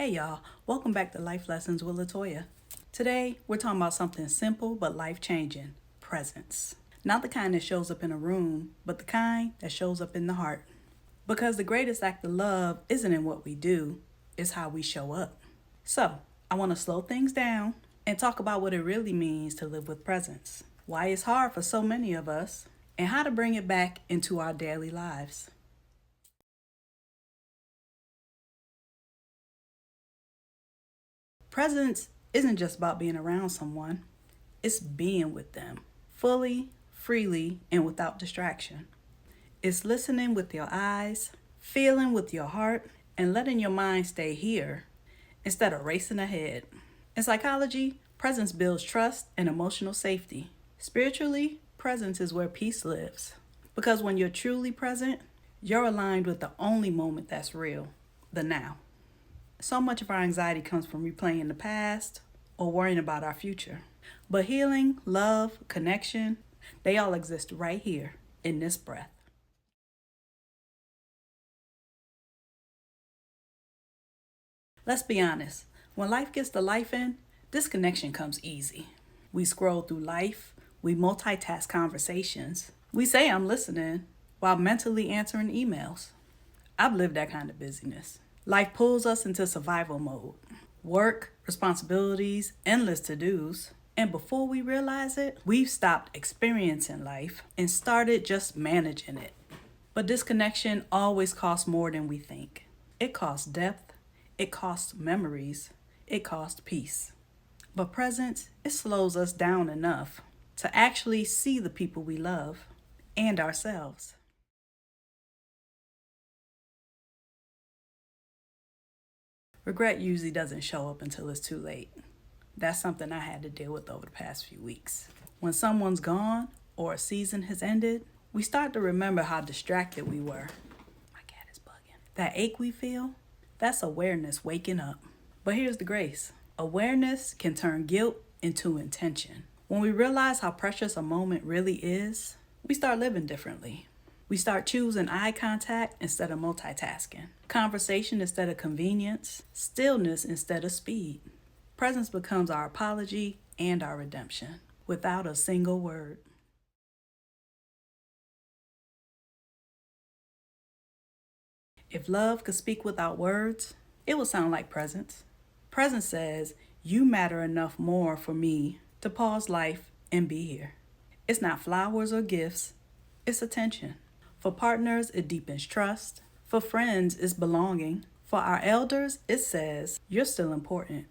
Hey y'all, welcome back to Life Lessons with Latoya. Today, we're talking about something simple but life-changing, presence. Not the kind that shows up in a room, but the kind that shows up in the heart. Because the greatest act of love isn't in what we do, it's how we show up. So, I want to slow things down and talk about what it really means to live with presence, why it's hard for so many of us, and how to bring it back into our daily lives. Presence isn't just about being around someone, it's being with them, fully, freely, and without distraction. It's listening with your eyes, feeling with your heart, and letting your mind stay here instead of racing ahead. In psychology, presence builds trust and emotional safety. Spiritually, presence is where peace lives. Because when you're truly present, you're aligned with the only moment that's real, the now. So much of our anxiety comes from replaying the past or worrying about our future. But healing, love, connection, they all exist right here in this breath. Let's be honest, when life gets to life in, disconnection comes easy. We scroll through life, we multitask conversations, we say I'm listening while mentally answering emails. I've lived that kind of busyness. Life pulls us into survival mode. Work, responsibilities, endless to-dos. And before we realize it, we've stopped experiencing life and started just managing it. But disconnection always costs more than we think. It costs depth, it costs memories, it costs peace. But presence, it slows us down enough to actually see the people we love and ourselves. Regret usually doesn't show up until it's too late. That's something I had to deal with over the past few weeks. When someone's gone or a season has ended, we start to remember how distracted we were. My cat is bugging. That ache we feel, that's awareness waking up. But here's the grace. Awareness can turn guilt into intention. When we realize how precious a moment really is, we start living differently. We start choosing eye contact instead of multitasking, conversation instead of convenience, stillness instead of speed. Presence becomes our apology and our redemption, without a single word. If love could speak without words, it would sound like presence. Presence says, you matter enough more for me to pause life and be here. It's not flowers or gifts, it's attention. For partners, it deepens trust. For friends, it's belonging. For our elders, it says, you're still important.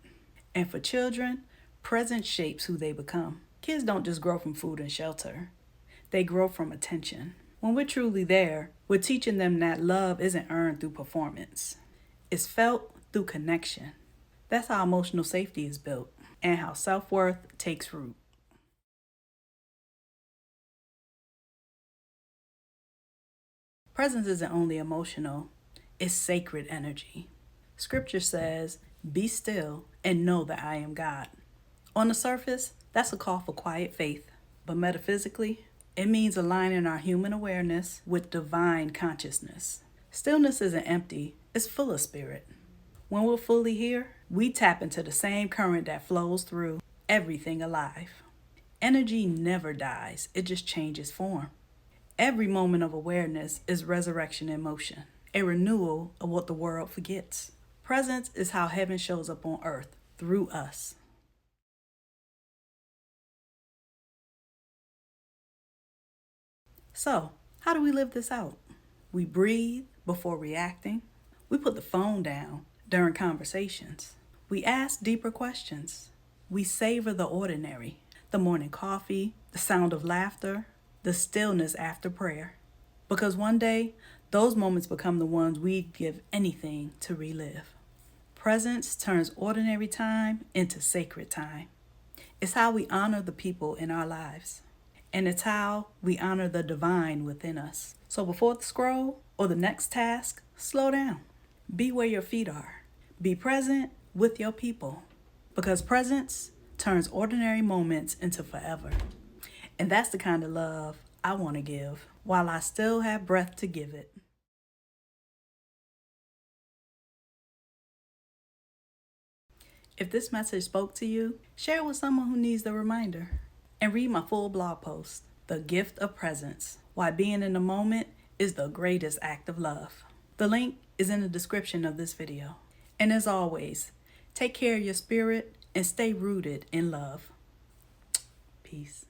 And for children, presence shapes who they become. Kids don't just grow from food and shelter. They grow from attention. When we're truly there, we're teaching them that love isn't earned through performance. It's felt through connection. That's how emotional safety is built and how self-worth takes root. Presence isn't only emotional, it's sacred energy. Scripture says, be still and know that I am God. On the surface, that's a call for quiet faith, but metaphysically, it means aligning our human awareness with divine consciousness. Stillness isn't empty, it's full of spirit. When we're fully here, we tap into the same current that flows through everything alive. Energy never dies, it just changes form. Every moment of awareness is resurrection in motion, a renewal of what the world forgets. Presence is how heaven shows up on earth through us. So, how do we live this out? We breathe before reacting. We put the phone down during conversations. We ask deeper questions. We savor the ordinary, the morning coffee, the sound of laughter, the stillness after prayer. Because one day, those moments become the ones we'd give anything to relive. Presence turns ordinary time into sacred time. It's how we honor the people in our lives. And it's how we honor the divine within us. So before the scroll or the next task, slow down. Be where your feet are. Be present with your people. Because presence turns ordinary moments into forever. And that's the kind of love I want to give while I still have breath to give it. If this message spoke to you, share it with someone who needs the reminder. And read my full blog post, The Gift of Presence, Why Being in the Moment is the Greatest Act of Love. The link is in the description of this video. And as always, take care of your spirit and stay rooted in love. Peace.